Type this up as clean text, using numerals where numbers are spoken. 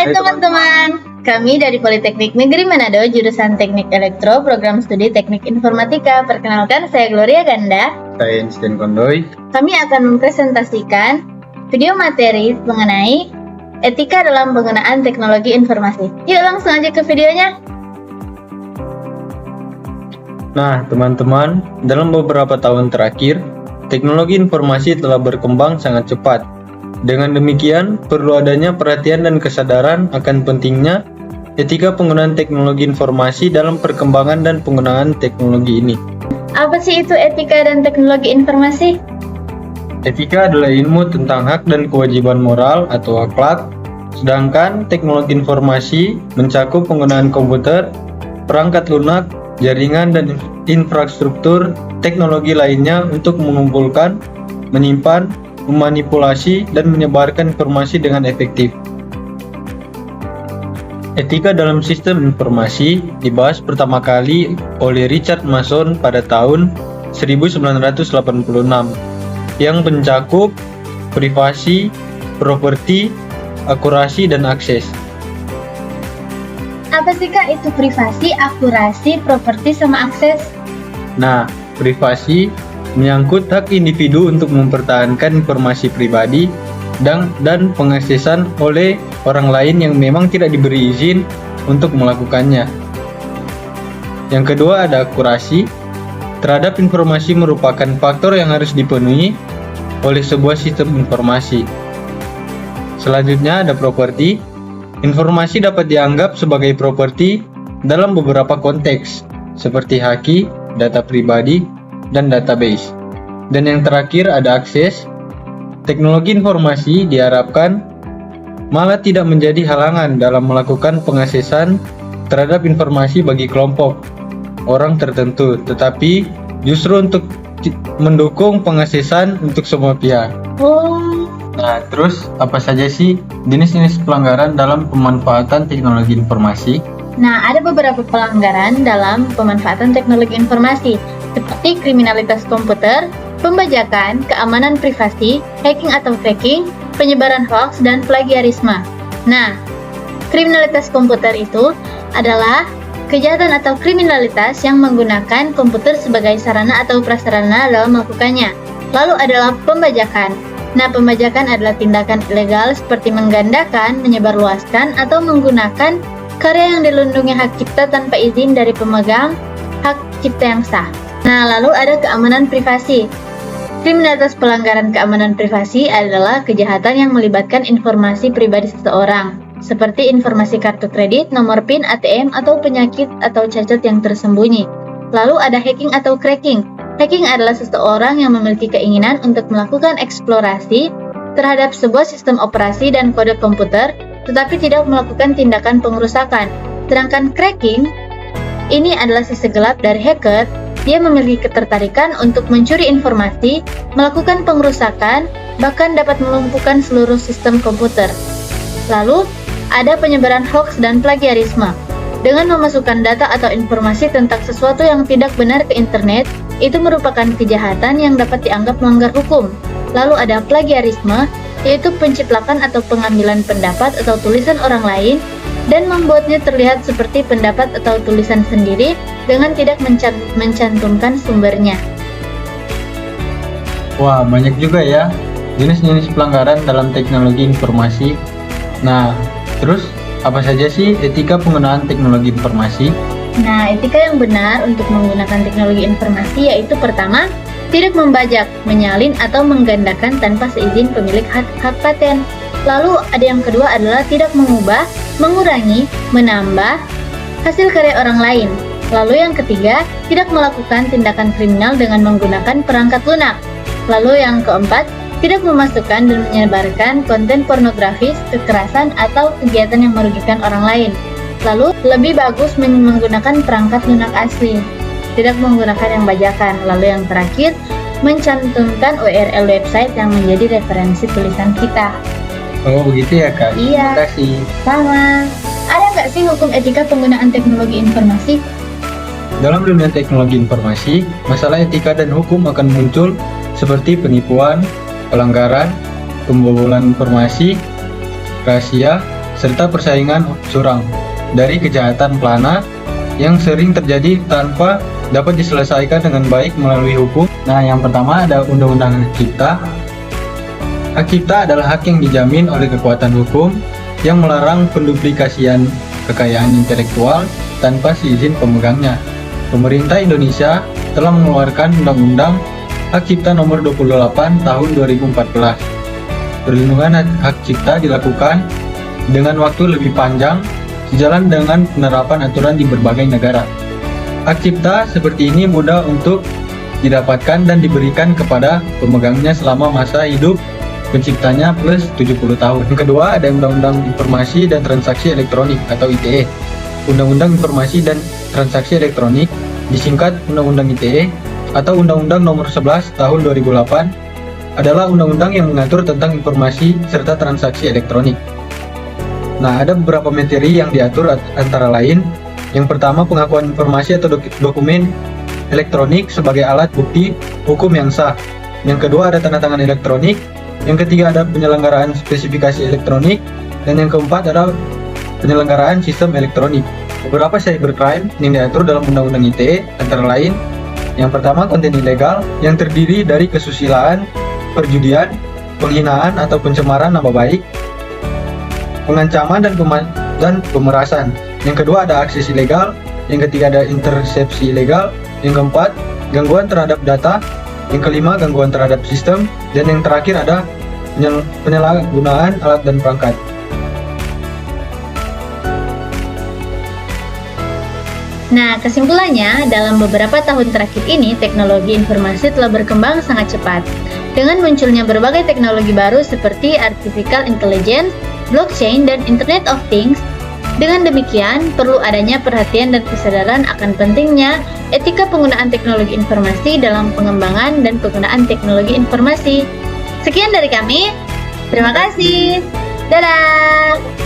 Hai teman-teman, kami dari Politeknik Negeri Manado, jurusan Teknik Elektro, program studi Teknik Informatika. Perkenalkan, saya Gloria Ganda. Saya Einstein Kondoy. Kami akan mempresentasikan video materi mengenai etika dalam penggunaan teknologi informasi. Yuk langsung aja ke videonya. Nah, teman-teman, dalam beberapa tahun terakhir, teknologi informasi telah berkembang sangat cepat. Dengan demikian, perlu adanya perhatian dan kesadaran akan pentingnya etika penggunaan teknologi informasi dalam perkembangan dan penggunaan teknologi ini. Apa sih itu etika dan teknologi informasi? Etika adalah ilmu tentang hak dan kewajiban moral atau akhlak, sedangkan teknologi informasi mencakup penggunaan komputer, perangkat lunak, jaringan, dan infrastruktur teknologi lainnya untuk mengumpulkan, menyimpan, memanipulasi, dan menyebarkan informasi dengan efektif. Etika dalam sistem informasi dibahas pertama kali oleh Richard Mason pada tahun 1986 yang mencakup privasi, properti, akurasi, dan akses. Apa sih Kak itu privasi, akurasi, properti, sama akses? Nah, privasi menyangkut hak individu untuk mempertahankan informasi pribadi dan pengaksesan oleh orang lain yang memang tidak diberi izin untuk melakukannya. Yang kedua ada akurasi. Terhadap informasi merupakan faktor yang harus dipenuhi oleh sebuah sistem informasi. Selanjutnya ada properti. Informasi dapat dianggap sebagai properti dalam beberapa konteks, seperti haki, data pribadi, dan database. Dan yang terakhir ada akses. Teknologi informasi diharapkan malah tidak menjadi halangan dalam melakukan pengaksesan terhadap informasi bagi kelompok orang tertentu, tetapi justru untuk mendukung pengaksesan untuk semua pihak. Nah, terus apa saja sih jenis-jenis pelanggaran dalam pemanfaatan teknologi informasi? Nah, ada beberapa pelanggaran dalam pemanfaatan teknologi informasi, seperti kriminalitas komputer, pembajakan, keamanan privasi, hacking atau phishing, penyebaran hoax, dan plagiarisme. Nah, kriminalitas komputer itu adalah kejahatan atau kriminalitas yang menggunakan komputer sebagai sarana atau prasarana dalam melakukannya. Lalu adalah pembajakan. Nah, pembajakan adalah tindakan ilegal seperti menggandakan, menyebarluaskan, atau menggunakan karya yang dilindungi hak cipta tanpa izin dari pemegang hak cipta yang sah. Nah, lalu ada keamanan privasi. Kriminalitas pelanggaran keamanan privasi adalah kejahatan yang melibatkan informasi pribadi seseorang, seperti informasi kartu kredit, nomor PIN, ATM, atau penyakit atau cacat yang tersembunyi. Lalu ada hacking atau cracking. Hacking adalah seseorang yang memiliki keinginan untuk melakukan eksplorasi terhadap sebuah sistem operasi dan kode komputer, tetapi tidak melakukan tindakan pengerusakan. Sedangkan cracking, ini adalah sisi gelap dari hacker. Dia memiliki ketertarikan untuk mencuri informasi, melakukan pengerusakan, bahkan dapat melumpuhkan seluruh sistem komputer. Lalu, ada penyebaran hoax dan plagiarisme. Dengan memasukkan data atau informasi tentang sesuatu yang tidak benar ke internet, itu merupakan kejahatan yang dapat dianggap melanggar hukum. Lalu ada plagiarisme, yaitu penciplakan atau pengambilan pendapat atau tulisan orang lain dan membuatnya terlihat seperti pendapat atau tulisan sendiri dengan tidak mencantumkan sumbernya. Wah, banyak juga ya jenis-jenis pelanggaran dalam teknologi informasi. Nah, terus apa saja sih etika penggunaan teknologi informasi? Nah, etika yang benar untuk menggunakan teknologi informasi yaitu pertama, tidak membajak, menyalin, atau menggandakan tanpa seizin pemilik hak paten. Lalu ada yang kedua adalah tidak mengubah, mengurangi, menambah hasil karya orang lain. Lalu yang ketiga, tidak melakukan tindakan kriminal dengan menggunakan perangkat lunak. Lalu yang keempat, tidak memasukkan dan menyebarkan konten pornografis, kekerasan, atau kegiatan yang merugikan orang lain. Lalu, lebih bagus menggunakan perangkat lunak asli, tidak menggunakan yang bajakan. Lalu yang terakhir, mencantumkan URL website yang menjadi referensi tulisan kita. Oh, begitu ya, Kak? Iya. Terima kasih. Sama. Ada nggak sih hukum etika penggunaan teknologi informasi? Dalam dunia teknologi informasi, masalah etika dan hukum akan muncul seperti penipuan, pelanggaran, pembobolan informasi, rahasia, serta persaingan curang dari kejahatan pelana yang sering terjadi tanpa dapat diselesaikan dengan baik melalui hukum. Nah, yang pertama ada Undang-Undang Hak Cipta. Hak cipta adalah hak yang dijamin oleh kekuatan hukum yang melarang penduplikasian kekayaan intelektual tanpa seizin pemegangnya. Pemerintah Indonesia telah mengeluarkan Undang-Undang Hak Cipta Nomor 28 Tahun 2014. Perlindungan hak cipta dilakukan dengan waktu lebih panjang sejalan dengan penerapan aturan di berbagai negara. Hak cipta seperti ini mudah untuk didapatkan dan diberikan kepada pemegangnya selama masa hidup penciptanya plus 70 tahun. Yang kedua ada Undang-Undang Informasi dan Transaksi Elektronik atau ITE. Undang-Undang Informasi dan Transaksi Elektronik disingkat Undang-Undang ITE atau Undang-Undang Nomor 11 Tahun 2008 adalah undang-undang yang mengatur tentang informasi serta transaksi elektronik. Nah, ada beberapa materi yang diatur antara lain. Yang pertama, pengakuan informasi atau dokumen elektronik sebagai alat bukti hukum yang sah. Yang kedua, ada tanda tangan elektronik. Yang ketiga, ada penyelenggaraan spesifikasi elektronik. Dan yang keempat, ada penyelenggaraan sistem elektronik. Beberapa cybercrime yang diatur dalam Undang-Undang ITE antara lain. Yang pertama, konten ilegal yang terdiri dari kesusilaan, perjudian, penghinaan atau pencemaran nama baik, pengancaman dan pemerasan. Yang kedua ada akses ilegal, yang ketiga ada intersepsi ilegal, yang keempat gangguan terhadap data, yang kelima gangguan terhadap sistem, dan yang terakhir ada penyalahgunaan alat dan perangkat. Nah, kesimpulannya, dalam beberapa tahun terakhir ini, teknologi informasi telah berkembang sangat cepat. Dengan munculnya berbagai teknologi baru seperti artificial intelligence, blockchain, dan Internet of Things, dengan demikian, perlu adanya perhatian dan kesadaran akan pentingnya etika penggunaan teknologi informasi dalam pengembangan dan penggunaan teknologi informasi. Sekian dari kami, terima kasih, dadah!